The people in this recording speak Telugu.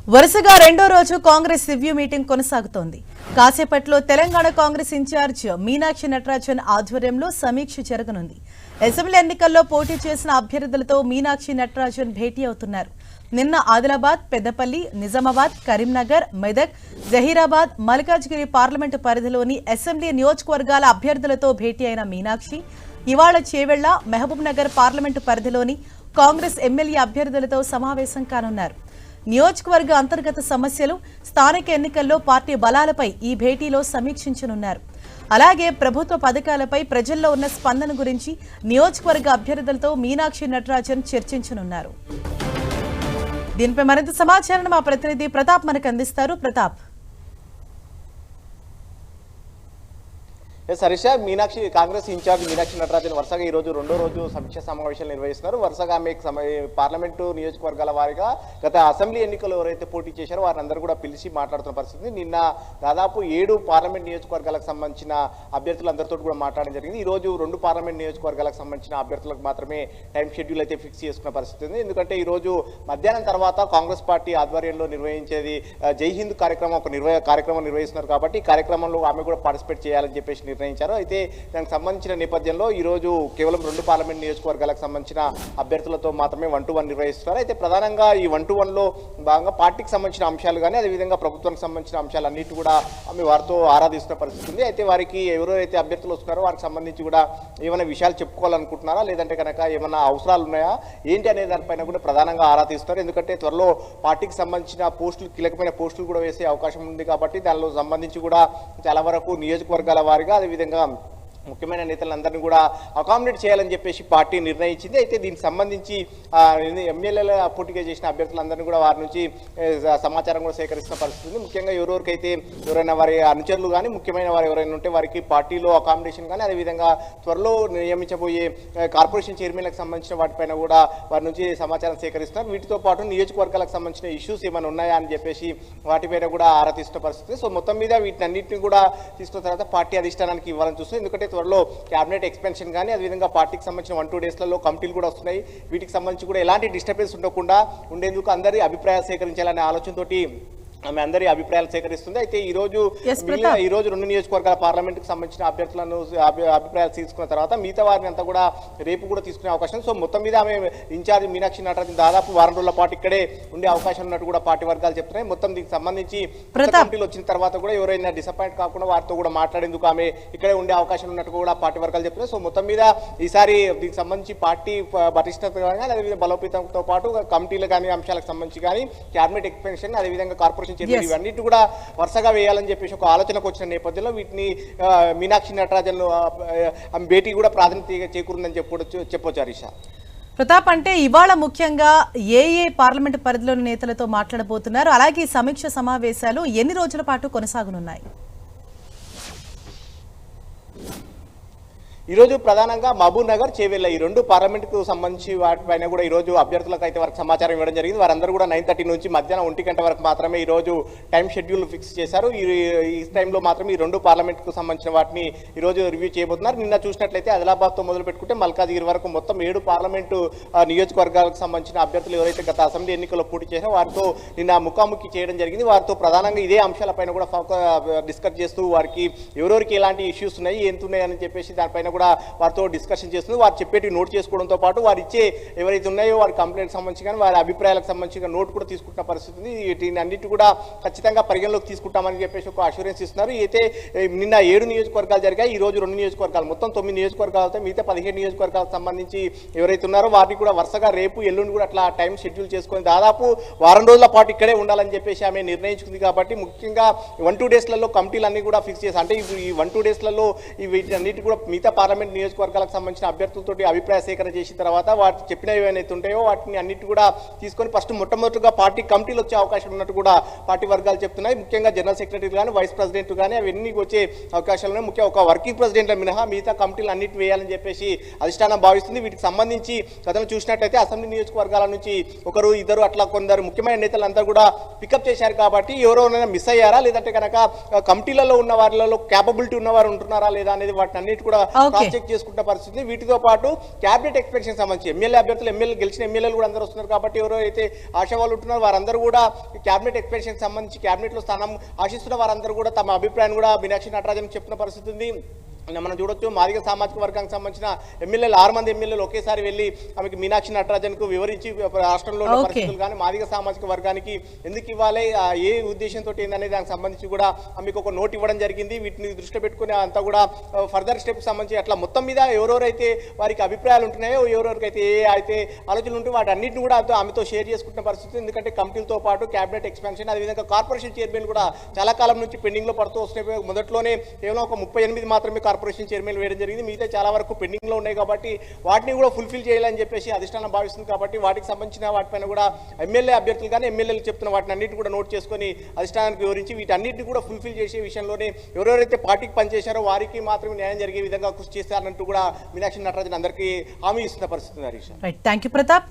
వరుసగా రెండో రోజు కాంగ్రెస్ రివ్యూ మీటింగ్ కొనసాగుతోంది. కాసేపట్లో తెలంగాణ కాంగ్రెస్ ఇన్ఛార్జ్ మీనాక్షి నటరాజన్ ఆధ్వర్యంలో సమీక్ష జరగనుంది. అసెంబ్లీ ఎన్నికల్లో పోటీ చేసిన అభ్యర్థులతో మీనాక్షి నటరాజన్ భేటీ అవుతున్నారు. నిన్న ఆదిలాబాద్, పెద్దపల్లి, నిజామాబాద్, కరీంనగర్, మెదక్, జహీరాబాద్, మల్కాజ్గిరి పార్లమెంటు పరిధిలోని అసెంబ్లీ నియోజకవర్గాల అభ్యర్థులతో భేటీ అయిన మీనాక్షి ఇవాళ చేవెళ్ల, మహబూబ్ నగర్ పార్లమెంటు పరిధిలోని కాంగ్రెస్ ఎమ్మెల్యే అభ్యర్థులతో సమావేశం కానున్నారు. నియోజకవర్గ అంతర్గత సమస్యలు, స్థానిక ఎన్నికల్లో పార్టీ బలాలపై ఈ భేటీలో సమీక్షించనున్నారు. అలాగే ప్రభుత్వ పథకాలపై ప్రజల్లో ఉన్న స్పందన గురించి నియోజకవర్గ అభ్యర్థులతో మీనాక్షి నటరాజన్ చర్చించనున్నారు. దీనిపై మరింత సమాచారం మా ప్రతినిధి ప్రతాప్ మనకు అందిస్తారు. ప్రతాప్. హరీష, మీనాక్షి కాంగ్రెస్ ఇన్ఛార్జ్ మీనాక్షి నటరాజన్ వరుసగా ఈ రోజు రెండో రోజు సమీక్ష సమావేశాలు నిర్వహిస్తున్నారు. వరుసగా ఆమె పార్లమెంటు నియోజకవర్గాల వారిగా గత అసెంబ్లీ ఎన్నికలు ఎవరైతే పోటీ చేశారో వారందరూ కూడా పిలిచి మాట్లాడుతున్న పరిస్థితి. నిన్న దాదాపు 7 పార్లమెంట్ నియోజకవర్గాలకు సంబంధించిన అభ్యర్థులందరితో కూడా మాట్లాడడం జరిగింది. ఈ రోజు 2 పార్లమెంట్ నియోజకవర్గాలకు సంబంధించిన అభ్యర్థులకు మాత్రమే టైం షెడ్యూల్ అయితే ఫిక్స్ చేసుకున్న పరిస్థితి ఉంది. ఎందుకంటే ఈ రోజు మధ్యాహ్నం తర్వాత కాంగ్రెస్ పార్టీ ఆధ్వర్యంలో నిర్వహించేది జై హింద్ కార్యక్రమం, ఒక కార్యక్రమం నిర్వహిస్తున్నారు. కాబట్టి ఈ కార్యక్రమంలో ఆమె కూడా పార్టిసిపేట్ చేయాలని చెప్పేసి నిర్ణయించారు. అయితే దానికి సంబంధించిన నేపథ్యంలో ఈ రోజు కేవలం 2 పార్లమెంట్ నియోజకవర్గాలకు సంబంధించిన అభ్యర్థులతో మాత్రమే 1-to-1 నిర్వహిస్తున్నారు. అయితే ప్రధానంగా ఈ 1-to-1లో భాగంగా పార్టీకి సంబంధించిన అంశాలు కానీ అదేవిధంగా ప్రభుత్వానికి సంబంధించిన అంశాలన్నిటి కూడా ఆమె వారితో ఆరాధిస్తున్న పరిస్థితి ఉంది. అయితే వారికి ఎవరైతే అభ్యర్థులు వస్తున్నారో వారికి సంబంధించి కూడా ఏమైనా విషయాలు చెప్పుకోవాలనుకుంటున్నారా, లేదంటే కనుక ఏమైనా అవసరాలు ఉన్నాయా ఏంటి అనే దానిపైన కూడా ప్రధానంగా ఆరాధిస్తున్నారు. ఎందుకంటే త్వరలో పార్టీకి సంబంధించిన పోస్టులు, కీలకమైన పోస్టులు కూడా వేసే అవకాశం ఉంది. కాబట్టి దానిలో సంబంధించి కూడా చాలా వరకు నియోజకవర్గాల వారిగా అదేవిధంగా ముఖ్యమైన నేతలందరినీ కూడా అకామిడేట్ చేయాలని చెప్పేసి పార్టీ నిర్ణయించింది. అయితే దీనికి సంబంధించి ఎమ్మెల్యేల పోటీగా చేసిన అభ్యర్థులందరినీ కూడా వారి నుంచి సమాచారం కూడా సేకరిస్తున్న పరిస్థితి ఉంది. ముఖ్యంగా ఎవరైనా వారి అనుచరులు కానీ ముఖ్యమైన వారు ఎవరైనా ఉంటే వారికి పార్టీలో అకామిడేషన్ కానీ అదేవిధంగా త్వరలో నియమించబోయే కార్పొరేషన్ చైర్మన్లకు సంబంధించిన వాటిపైన కూడా వారి నుంచి సమాచారం సేకరిస్తున్నారు. వీటితో పాటు నియోజకవర్గాలకు సంబంధించిన ఇష్యూస్ ఏమైనా ఉన్నాయా అని చెప్పేసి వాటిపైన కూడా ఆరాధిస్తున్న పరిస్థితి. సో మొత్తం మీద వీటినన్నింటినీ కూడా తీసుకున్న తర్వాత పార్టీ అధిష్టానానికి ఇవ్వాలని చూస్తుంది. ఎందుకంటే త్వరలో క్యాబినెట్ ఎక్స్పెన్షన్ కానీ అదేవిధంగా పార్టీకి సంబంధించిన 1-2 డేస్లలో కమిటీలు కూడా వస్తున్నాయి. వీటికి సంబంధించి కూడా ఎలాంటి డిస్టర్బెన్స్ ఉండకుండా ఉండేందుకు అందరి అభిప్రాయాలు సేకరించాలనే ఆలోచనతోటి ఆమె అందరి అభిప్రాయాలు సేకరిస్తుంది. అయితే ఈ రోజు 2 నియోజకవర్గాల పార్లమెంట్కి సంబంధించిన అభ్యర్థులను అభిప్రాయాలు తీసుకున్న తర్వాత మిగతా వారిని అంతా కూడా రేపు కూడా తీసుకునే అవకాశం. సో మొత్తం మీద ఆమె ఇన్ఛార్జ్ మీనాక్షి నటరాజన్ దాదాపు వారం రోజుల పాటు ఇక్కడే ఉండే అవకాశం ఉన్నట్టు కూడా పార్టీ వర్గాలు చెప్తున్నాయి. మొత్తం దీనికి సంబంధించి కమిటీలు వచ్చిన తర్వాత కూడా ఎవరైనా డిసప్పాయింట్ కాకుండా వారితో కూడా మాట్లాడేందుకు ఆమె ఇక్కడే ఉండే అవకాశం ఉన్నట్టు కూడా పార్టీ వర్గాలు చెప్తున్నాయి. సో మొత్తం మీద ఈసారి దీనికి సంబంధించి పార్టీ బలిష్టత కానీ అదేవిధంగా బలోపేతంతో పాటు కమిటీలు కానీ అంశాలకు సంబంధించి కానీ క్యాబినెట్ ఎక్స్పెన్షన్ అదేవిధంగా కార్పొరేషన్ ఇవన్నిటి కూడా వరుసగా వేయాలని చెప్పేసి ఒక ఆలోచనకు వచ్చిన నేపథ్యంలో వీటిని మీనాక్షి నటరాజన్ భేటీ కూడా ప్రాధాన్యత చేకూరిందని చెప్పొచ్చు. హరీష, ప్రతాప్, అంటే ఇవాళ ముఖ్యంగా ఏ పార్లమెంటు పరిధిలోని నేతలతో మాట్లాడబోతున్నారు, అలాగే సమీక్ష సమావేశాలు ఎన్ని రోజుల పాటు కొనసాగనున్నాయి? ఈరోజు ప్రధానంగా మహబూబ్ నగర్, చేవెళ్ల ఈ 2 పార్లమెంట్కు సంబంధించి వాటిపైన కూడా ఈరోజు అభ్యర్థులకు అయితే వారికి సమాచారం ఇవ్వడం జరిగింది. వారందరూ కూడా 9:30 నుంచి మధ్యాహ్నం 1 గంట వరకు మాత్రమే ఈరోజు టైం షెడ్యూల్ ఫిక్స్ చేశారు. ఈ టైంలో మాత్రమే ఈ 2 పార్లమెంట్కు సంబంధించిన వాటిని ఈరోజు రివ్యూ చేయబోతున్నారు. నిన్న చూసినట్లయితే ఆదిలాబాద్తో మొదలు పెట్టుకుంటే మల్కాజ్గిరి వరకు మొత్తం 7 పార్లమెంటు నియోజకవర్గాలకు సంబంధించిన అభ్యర్థులు ఎవరైతే గత అసెంబ్లీ ఎన్నికల్లో పోటీ చేశారో వారితో నిన్న ముఖాముఖి చేయడం జరిగింది. వారితో ప్రధానంగా ఇదే అంశాలపైన కూడా డిస్కస్ చేస్తూ వారికి ఎవరెవరికి ఎలాంటి ఇష్యూస్ ఉన్నాయి, ఎంత ఉన్నాయని చెప్పేసి దానిపైన కూడా వారితో డిస్కషన్ చేస్తుంది. వారు చెప్పేటి నోట్ చేసుకోవడంతో పాటు వారు ఇచ్చే ఎవరైతే ఉన్నాయో వారి కంప్లైంట్కి సంబంధించి కానీ వారి అభిప్రాయాలకు సంబంధించిన నోట్ కూడా తీసుకుంటున్న పరిస్థితి ఉంది. వీటిని అన్నిటి కూడా ఖచ్చితంగా పరిగణలోకి తీసుకుంటామని చెప్పేసి ఒక అష్యూరెన్స్ ఇస్తున్నారు. అయితే నిన్న 7 నియోజకవర్గాలు జరిగాయి. ఈ రోజు 2 నియోజకవర్గాలు, మొత్తం 9 నియోజకవర్గాలతో మిగతా 17 నియోజకవర్గాలకు సంబంధించి ఎవరైతే ఉన్నారో వారిని కూడా వరుసగా రేపు ఎల్లుండి కూడా అట్లా టైం షెడ్యూల్ చేసుకొని దాదాపు వారం రోజుల పాటు ఇక్కడే ఉండాలని చెప్పేసి ఆమె నిర్ణయించుకుంది. కాబట్టి ముఖ్యంగా 1-2 డేస్లలో కమిటీలు అన్ని కూడా ఫిక్స్ చేసి, అంటే ఈ 1-2 డేస్లలో వీటన్నిటి కూడా మిగతా పార్లమెంట్ నియోజకవర్గాలకు సంబంధించిన అభ్యర్థులతో అభిప్రాయ సేకరణ చేసిన తర్వాత వాటి చెప్పినవి ఏవైతే ఉంటాయో వాటిని అన్నిటి కూడా తీసుకొని ఫస్ట్ మొట్టమొదటిగా పార్టీ కమిటీలు వచ్చే అవకాశం ఉన్నట్టు కూడా పార్టీ వర్గాలు చెప్తున్నాయి. ముఖ్యంగా జనరల్ సెక్రటరీ కానీ వైస్ ప్రెసిడెంట్ కానీ అవన్నీ వచ్చే అవకాశాలు ఉన్నాయి. ముఖ్యంగా ఒక వర్కింగ్ ప్రెసిడెంట్ల మినహా మిగతా కమిటీలు అన్నిటి వేయాలని చెప్పేసి అధిష్టానం భావిస్తుంది. వీటికి సంబంధించి గతంలో చూసినట్లయితే అసెంబ్లీ నియోజకవర్గాల నుంచి 1-2 అట్లా కొందరు ముఖ్యమైన నేతలంతా కూడా పికప్ చేశారు. కాబట్టి ఎవరైనా మిస్ అయ్యారా, లేదంటే కనుక కమిటీలలో ఉన్న వారిలో క్యాపబిలిటీ ఉన్నవారు ఉంటున్నారా లేదా అనేది వాటిని అన్నిటి కూడా క్రాస్ చెక్ చేసుకుంటున్న పరిస్థితి. వీటితో పాటు క్యాబినెట్ ఎక్స్పెన్షన్ సంబంధించి ఎమ్మెల్యే అభ్యర్థులు గెలిచిన ఎమ్మెల్యేలు కూడా అందరూ వస్తున్నారు కాబట్టి ఎవరైతే ఆశావాళ్ళు ఉంటున్నారో వారందరూ కూడా క్యాబినెట్ ఎక్స్పెన్షన్ సంబంధించి క్యాబినెట్ లో స్థానం ఆశిస్తున్న వారందరూ కూడా తమ అభిప్రాయం కూడా మీనాక్షి నటరాజన్ చెప్తున్న పరిస్థితి ఉంది. మనం చూడొచ్చు మాదిగ సామాజిక వర్గానికి సంబంధించిన ఎమ్మెల్యేలు 6 మంది ఎమ్మెల్యేలు ఒకేసారి వెళ్ళి ఆమెకి మీనాక్షి నటరాజన్ కు వివరించి రాష్ట్రంలో ఉన్న పరిస్థితులు కానీ మాదిగ సామాజిక వర్గానికి ఎందుకు ఇవ్వాలి, ఏ ఉద్దేశంతో ఏందనే దానికి సంబంధించి కూడా ఆమెకు ఒక నోట్ ఇవ్వడం జరిగింది. వీటిని దృష్టిలో పెట్టుకుని అంతా కూడా ఫర్దర్ స్టెప్ సంబంధించి అట్లా మొత్తం మీద ఎవరెవరైతే వారికి అభిప్రాయాలు ఉంటున్నాయో ఎవరెవరికైతే ఏ అయితే ఆలోచనలు ఉంటే వాటి అన్నింటిని కూడా ఆమెతో షేర్ చేసుకుంటున్న పరిస్థితి. ఎందుకంటే కమిటీలతో పాటు క్యాబినెట్ ఎక్స్పాన్షన్ అదేవిధంగా కార్పొరేషన్ చైర్మన్ కూడా చాలా కాలం నుంచి పెండింగ్ లో పడుతూ వస్తున్నాయి. మొదట్లోనే కేవలం ఒక 38 మాత్రమే కార్పొరేషన్ చైర్మన్ వేయడం జరిగింది. మిగతా చాలా వరకు పెండింగ్ లో ఉన్నాయి కాబట్టి వాటిని కూడా ఫుల్ఫిల్ చేయాలని చెప్పేసి అధిష్టానం భావిస్తుంది. కాబట్టి వాటికి సంబంధించిన వాటిపైన కూడా ఎమ్మెల్యే అభ్యర్థులు కానీ ఎమ్మెల్యేలు చెప్తున్న వాటిని అన్నింటి కూడా నోట్ చేసుకొని అధిష్టానానికి వివరించి వీటన్నిటిని కూడా ఫుల్ఫిల్ చేసే విషయంలోనే ఎవరెవరైతే పార్టీకి పనిచేశారో వారికి మాత్రమే న్యాయం జరిగే విధంగా కృషి చేస్తారంటూ కూడా మీనాక్షి నటరాజన్ అందరికీ హామీ ఇస్తున్న పరిస్థితి. Harish, thank you Pratap.